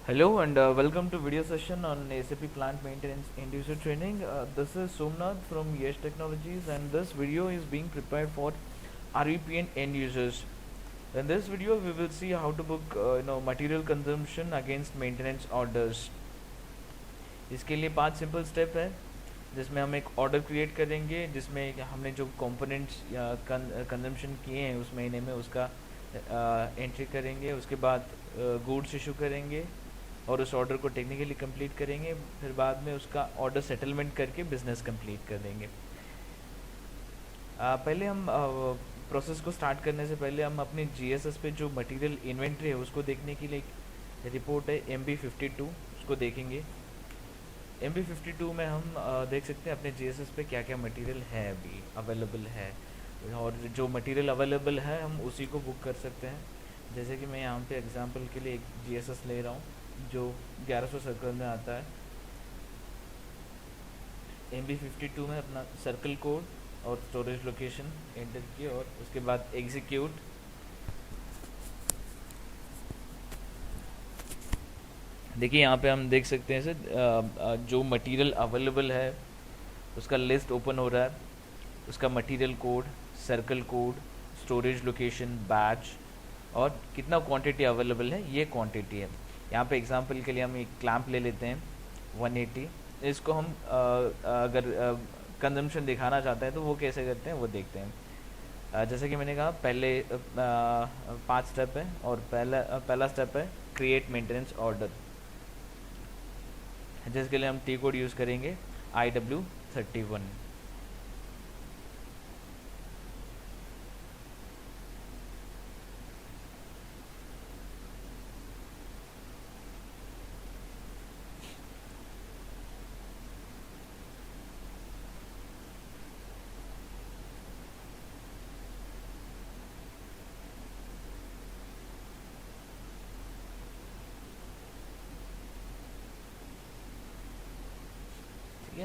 Hello and welcome to video session on SAP Plant Maintenance End User Training. This is Somnath from Yesh Technologies and this video is being prepared for RVP and end users. In this video we will see how to book material consumption against maintenance orders. इसके लिए 5 simple step है जिसमें हम एक order create करेंगे जिसमें हमने जो कंपोनेंट्स या कंजम्पशन किए हैं उस महीने में उसका एंट्री करेंगे। उसके बाद गुड्स इशू करेंगे और उस ऑर्डर को टेक्निकली कंप्लीट करेंगे। फिर बाद में उसका ऑर्डर सेटलमेंट करके बिजनेस कंप्लीट कर देंगे। पहले हम प्रोसेस को स्टार्ट करने से पहले हम अपने जीएसएस पे जो मटेरियल इन्वेंट्री है उसको देखने के लिए एक रिपोर्ट है MB52, उसको देखेंगे। MB52 में हम देख सकते हैं अपने जीएसएस पे क्या क्या मटेरियल है अभी अवेलेबल है, और जो मटेरियल अवेलेबल है हम उसी को बुक कर सकते हैं। जैसे कि मैं यहाँ पे एग्जांपल के लिए एक जीएसएस ले रहा हूँ जो 1100 सर्कल में आता है। MB52 में अपना सर्कल कोड और स्टोरेज लोकेशन एंटर किए और उसके बाद एग्जीक्यूट। देखिए यहाँ पे हम देख सकते हैं सर जो मटेरियल अवेलेबल है उसका लिस्ट ओपन हो रहा है, उसका material code, circle code, storage location, batch और कितना क्वांटिटी अवेलेबल है, ये क्वांटिटी है। यहाँ पे एग्जांपल के लिए हम एक क्लैंप ले लेते हैं 180। इसको हम अगर कंजम्पशन दिखाना चाहते हैं तो वो कैसे करते हैं वो देखते हैं। जैसे कि मैंने कहा पहले 5 स्टेप है और पहला स्टेप है क्रिएट मेंटेनेंस ऑर्डर, जिसके लिए हम टी कोड यूज़ करेंगे IW31।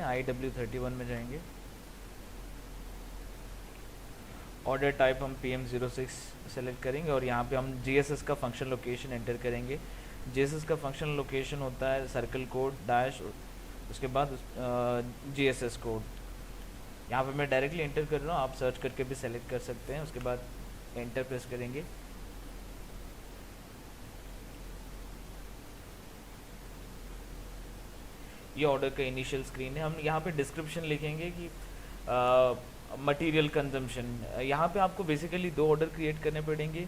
IW31 में जाएंगे। ऑर्डर टाइप हम PM06 सेलेक्ट करेंगे और यहाँ पे हम GSS का फंक्शन लोकेशन एंटर करेंगे। GSS का फंक्शन लोकेशन होता है सर्कल कोड डैश, उसके बाद GSS कोड। यहाँ पे मैं डायरेक्टली एंटर कर रहा हूँ, आप सर्च करके भी सेलेक्ट कर सकते हैं। उसके बाद एंटर प्रेस करेंगे। ये ऑर्डर का इनिशियल स्क्रीन है। हम यहाँ पे डिस्क्रिप्शन लिखेंगे कि मटेरियल कंजम्पशन। यहाँ पे आपको बेसिकली 2 ऑर्डर क्रिएट करने पड़ेंगे,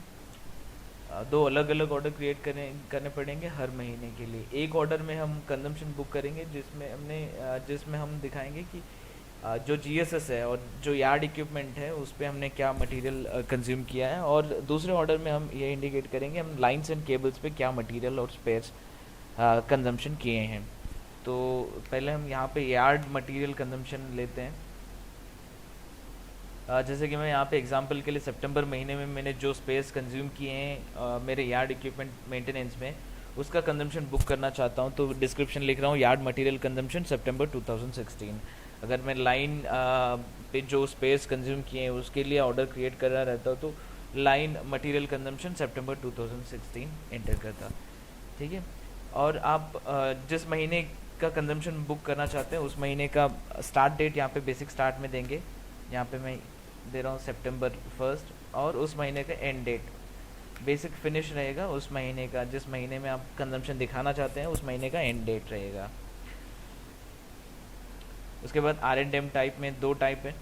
2 अलग अलग ऑर्डर क्रिएट करने पड़ेंगे हर महीने के लिए। एक ऑर्डर में हम कंजम्पशन बुक करेंगे जिसमें हम दिखाएंगे कि जो जीएसएस है और जो यार्ड इक्विपमेंट है उस पर हमने क्या मटेरियल कंज्यूम किया है, और दूसरे ऑर्डर में हम ये इंडिकेट करेंगे हम लाइन्स एंड केबल्स पे क्या मटेरियल और स्पेयर्स कंजम्पशन किए हैं। तो पहले हम यहाँ पे यार्ड मटेरियल कंजम्पशन लेते हैं। जैसे कि मैं यहाँ पे एग्जांपल के लिए सितंबर महीने में मैंने जो स्पेस कंज्यूम किए हैं मेरे यार्ड इक्विपमेंट मेंटेनेंस में, उसका कंजम्पशन बुक करना चाहता हूँ तो डिस्क्रिप्शन लिख रहा हूँ यार्ड मटेरियल कंजम्पशन सितंबर 2016। अगर मैं लाइन पे जो स्पेस कंज्यूम किए हैं उसके लिए ऑर्डर क्रिएट कर रहा रहता तो लाइन मटेरियल कंजम्पशन सितंबर 2016 एंटर करता। ठीक है। और आप जिस महीने का कंजम्पशन बुक करना चाहते हैं उस महीने का स्टार्ट डेट यहाँ पे बेसिक स्टार्ट में देंगे। यहाँ पे मैं दे रहा हूँ सितंबर 1 और उस महीने का एंड डेट बेसिक फिनिश रहेगा उस महीने का, जिस महीने में आप कंजम्पशन दिखाना चाहते हैं उस महीने का एंड डेट रहेगा। उसके बाद R&M टाइप में 2 टाइप है,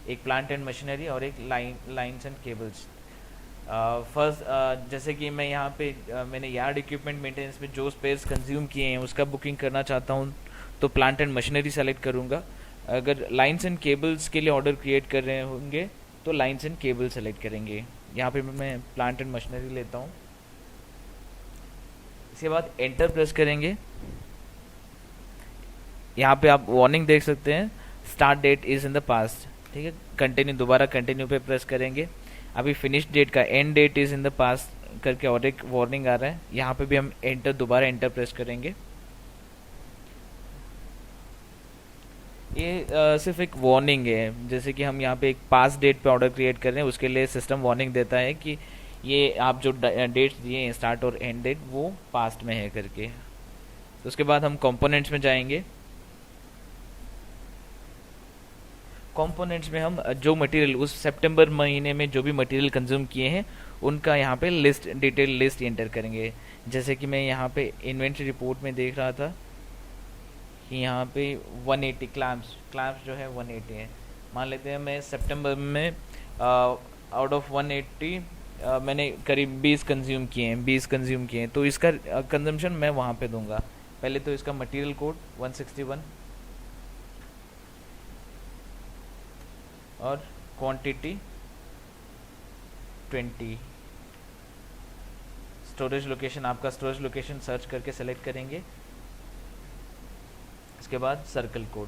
एक प्लांट एंड मशीनरी और एक लाइन्स एंड केबल्स। फर्स्ट जैसे कि मैं यहाँ पे मैंने यार्ड इक्विपमेंट मेंटेनेंस में जो स्पेस कंज्यूम किए हैं उसका बुकिंग करना चाहता हूँ तो प्लांट एंड मशीनरी सेलेक्ट करूँगा। अगर लाइन्स एंड केबल्स के लिए ऑर्डर क्रिएट कर रहे होंगे तो लाइन्स एंड केबल सेलेक्ट करेंगे। यहाँ पे मैं प्लांट एंड मशीनरी लेता हूँ। इसके बाद एंटर प्रेस करेंगे। यहाँ पे आप वार्निंग देख सकते हैं, start that is in the past. ठीक है, कंटिन्यू, दोबारा कंटिन्यू पे प्रेस करेंगे। अभी फिनिश डेट का and that is in the past करके और एक वार्निंग आ रहा है। यहाँ पे भी हम दोबारा एंटर प्रेस करेंगे। ये सिर्फ एक वार्निंग है, जैसे कि हम यहाँ पे एक पास डेट पे ऑर्डर क्रिएट कर रहे हैं उसके लिए सिस्टम वार्निंग देता है कि ये आप जो डेट्स दिए हैं स्टार्ट और एंड डेट वो पास्ट में है करके। तो उसके बाद हम कंपोनेंट्स में जाएंगे। कंपोनेंट्स में हम जो मटेरियल उस सितंबर महीने में जो भी मटेरियल कंज्यूम किए हैं उनका यहाँ पे लिस्ट, डिटेल लिस्ट एंटर करेंगे। जैसे कि मैं यहाँ पे इन्वेंट्री रिपोर्ट में देख रहा था कि यहाँ पे 180 क्लैम्प्स जो है 180 है। मान लेते हैं मैं सितंबर में आउट ऑफ 180 मैंने करीब 20 कंज्यूम किए हैं, तो इसका कंजम्पशन मैं वहाँ पे दूंगा। पहले तो इसका मटेरियल कोड 161 और क्वांटिटी 20। स्टोरेज लोकेशन, आपका स्टोरेज लोकेशन सर्च करके सेलेक्ट करेंगे। इसके बाद सर्कल कोड,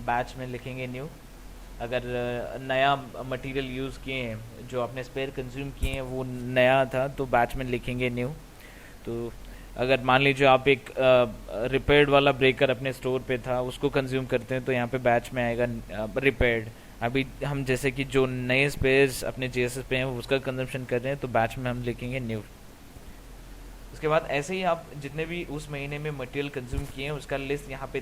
बैच में लिखेंगे न्यू। अगर नया मटेरियल यूज़ किए हैं, जो आपने स्पेयर कंज्यूम किए हैं वो नया था, तो बैच में लिखेंगे न्यू। तो अगर मान लीजिए आप एक रिपेयर्ड वाला ब्रेकर अपने स्टोर पे था उसको कंज्यूम करते हैं तो यहाँ पे बैच में आएगा रिपेयर्ड। अभी हम जैसे कि जो नए स्पेयर्स अपने जीएसएस पे हैं उसका कंजम्पशन कर रहे हैं तो बैच में हम लिखेंगे न्यू। उसके बाद ऐसे ही आप जितने भी उस महीने में मटेरियल कंज्यूम किए हैं उसका लिस्ट यहाँ पे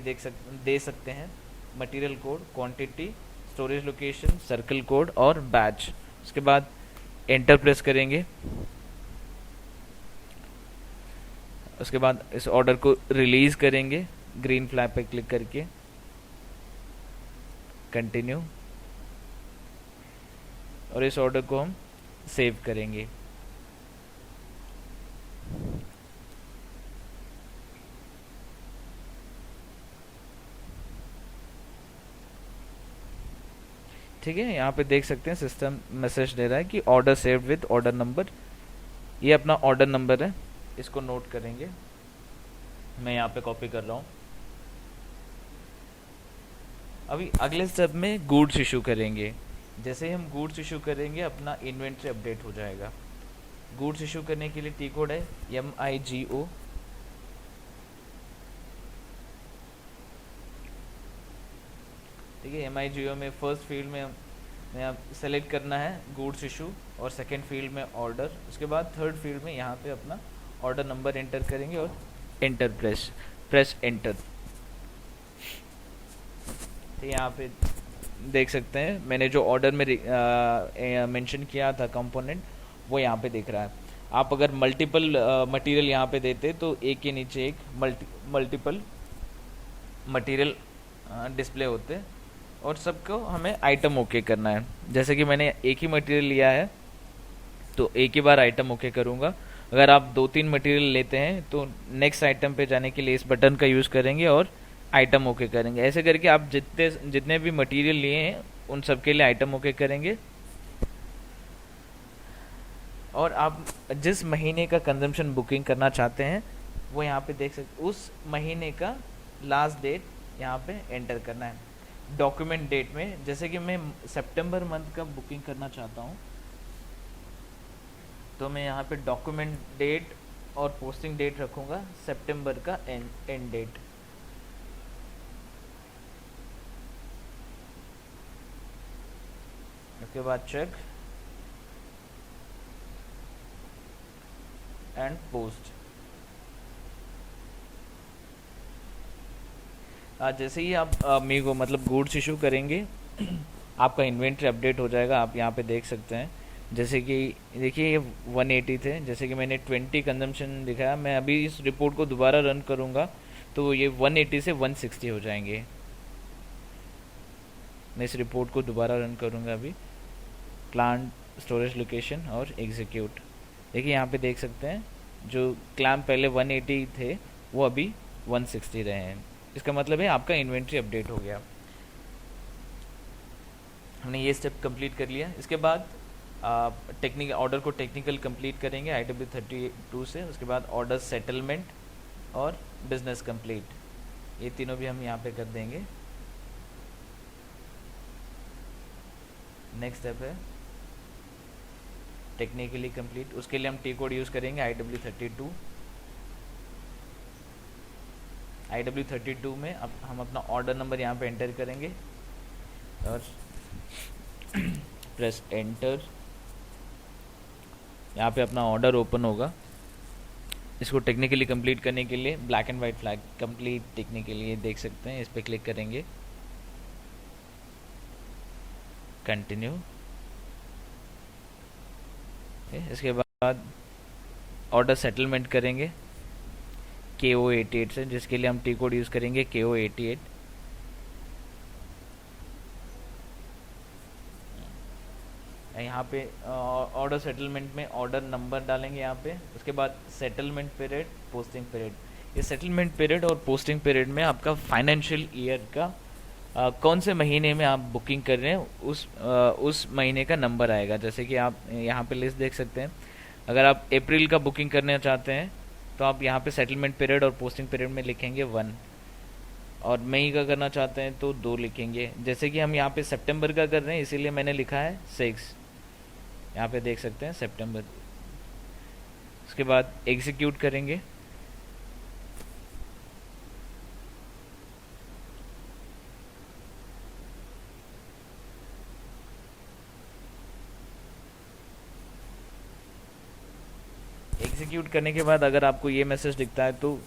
दे सकते हैं। Material code, quantity, storage location, circle code और बैच। उसके बाद एंटर प्रेस करेंगे। उसके बाद इस ऑर्डर को रिलीज करेंगे ग्रीन फ्लैग पे क्लिक करके, कंटिन्यू, और इस ऑर्डर को हम सेव करेंगे। ठीक है, यहाँ पे देख सकते हैं सिस्टम मैसेज दे रहा है कि order saved with order number. ये अपना ऑर्डर नंबर है, इसको नोट करेंगे। मैं यहाँ पे कॉपी कर रहा हूँ। अभी अगले स्टेप में गुड्स इशू करेंगे। जैसे ही हम गुड्स इशू करेंगे अपना इन्वेंट्री अपडेट हो जाएगा। गुड्स इशू करने के लिए टी कोड है MIGO। ठीक है, MIGO में फर्स्ट फील्ड में हमें सेलेक्ट करना है गुड्स इशू और सेकंड फील्ड में ऑर्डर। उसके बाद थर्ड फील्ड में यहाँ पे अपना ऑर्डर नंबर एंटर करेंगे और एंटर प्रेस एंटर। तो यहाँ पे देख सकते हैं मैंने जो ऑर्डर में मेंशन किया था कंपोनेंट वो यहाँ पे दिख रहा है। आप अगर मल्टीपल मटेरियल यहाँ पे देते तो एक के नीचे एक मल्टीपल मटेरियल डिस्प्ले होते और सबको हमें आइटम ओके करना है। जैसे कि मैंने एक ही मटेरियल लिया है तो एक ही बार आइटम ओके करूँगा। अगर आप 2-3 मटेरियल लेते हैं तो नेक्स्ट आइटम पे जाने के लिए इस बटन का यूज़ करेंगे और आइटम ओके करेंगे। ऐसे करके आप जितने भी मटेरियल लिए हैं उन सब के लिए आइटम ओके करेंगे। और आप जिस महीने का कंजम्पशन बुकिंग करना चाहते हैं वो यहाँ पे देख सकते, उस महीने का लास्ट डेट यहाँ पे एंटर करना है। डॉक्यूमेंट डेट में जैसे कि मैं सितंबर मंथ का बुकिंग करना चाहता हूँ तो मैं यहाँ पे डॉक्यूमेंट डेट और पोस्टिंग डेट रखूँगा सितंबर का एंड डेट। उसके बाद चेक एंड पोस्ट। जैसे ही आप मीगो मतलब गुड्स इशू करेंगे आपका इन्वेंट्री अपडेट हो जाएगा। आप यहाँ पे देख सकते हैं जैसे कि देखिए ये 180 थे, जैसे कि मैंने 20 कंजम्पशन दिखाया। मैं अभी इस रिपोर्ट को दोबारा रन करूँगा तो ये 180 से 160 हो जाएंगे। मैं इस रिपोर्ट को दोबारा रन करूँगा अभी, प्लांट, स्टोरेज लोकेशन और एग्जीक्यूट। देखिए यहाँ पे देख सकते हैं जो क्लैम्प पहले 180 थे वो अभी 160 रहे हैं। इसका मतलब है आपका इन्वेंट्री अपडेट हो गया। हमने ये स्टेप कंप्लीट कर लिया। इसके बाद टेक्निकल ऑर्डर को टेक्निकल कंप्लीट करेंगे IW32 से। उसके बाद ऑर्डर सेटलमेंट और बिजनेस कंप्लीट, ये तीनों भी हम यहाँ पे कर देंगे। नेक्स्ट स्टेप है टेक्निकली कंप्लीट। उसके लिए हम टी कोड यूज़ करेंगे IW32। IW32 में अब हम अपना ऑर्डर नंबर यहाँ पे एंटर करेंगे और प्रेस एंटर। यहाँ पे अपना ऑर्डर ओपन होगा। इसको टेक्निकली कंप्लीट करने के लिए black and white flag complete देखने के लिए देख सकते हैं, इस पर क्लिक करेंगे, कंटिन्यू। इसके बाद ऑर्डर सेटलमेंट करेंगे KO88 से, जिसके लिए हम टी कोड यूज़ करेंगे KO88। यहाँ पे ऑर्डर सेटलमेंट में ऑर्डर नंबर डालेंगे यहाँ पे। उसके बाद सेटलमेंट पीरियड, पोस्टिंग पीरियड। ये सेटलमेंट पीरियड और पोस्टिंग पीरियड में आपका फाइनेंशियल ईयर का कौन से महीने में आप बुकिंग कर रहे हैं उस महीने का नंबर आएगा। जैसे कि आप यहाँ पे लिस्ट देख सकते हैं। अगर आप अप्रैल का बुकिंग करना चाहते हैं तो आप यहाँ पे सेटलमेंट पीरियड और पोस्टिंग पीरियड में लिखेंगे 1, और मई का करना चाहते हैं तो 2 लिखेंगे। जैसे कि हम यहाँ पे सितंबर का कर रहे हैं इसीलिए मैंने लिखा है 6, यहाँ पे देख सकते हैं सितंबर। उसके बाद एग्जीक्यूट करेंगे। एग्जीक्यूट करने के बाद अगर आपको ये मैसेज दिखता है तो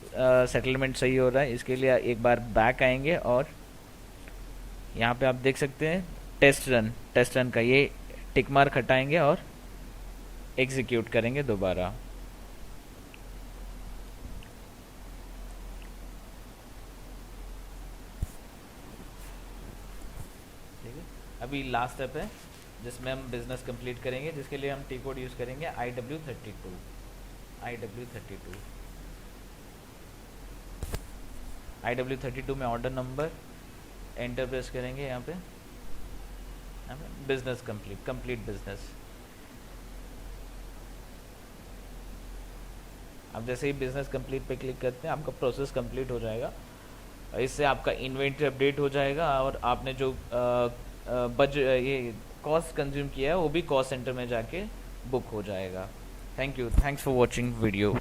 सेटलमेंट सही हो रहा है। इसके लिए एक बार बैक आएंगे और यहाँ पे आप देख सकते हैं टेस्ट रन का ये टिक मार्क हटाएंगे और एग्जीक्यूट करेंगे दोबारा। ठीक है, अभी लास्ट स्टेप है जिसमें हम बिजनेस कंप्लीट करेंगे, जिसके लिए हम टी कोड यूज़ करेंगे IW32। IW32 में ऑर्डर नंबर एंटर प्रेस करेंगे। यहाँ पे बिजनेस कंप्लीट बिजनेस। अब जैसे ही बिजनेस कंप्लीट पे क्लिक करते हैं आपका प्रोसेस कंप्लीट हो जाएगा। इससे आपका इन्वेंट्री अपडेट हो जाएगा और आपने जो ये कॉस्ट कंज्यूम किया है वो भी कॉस्ट सेंटर में जाके बुक हो जाएगा। Thank you, thanks for watching video.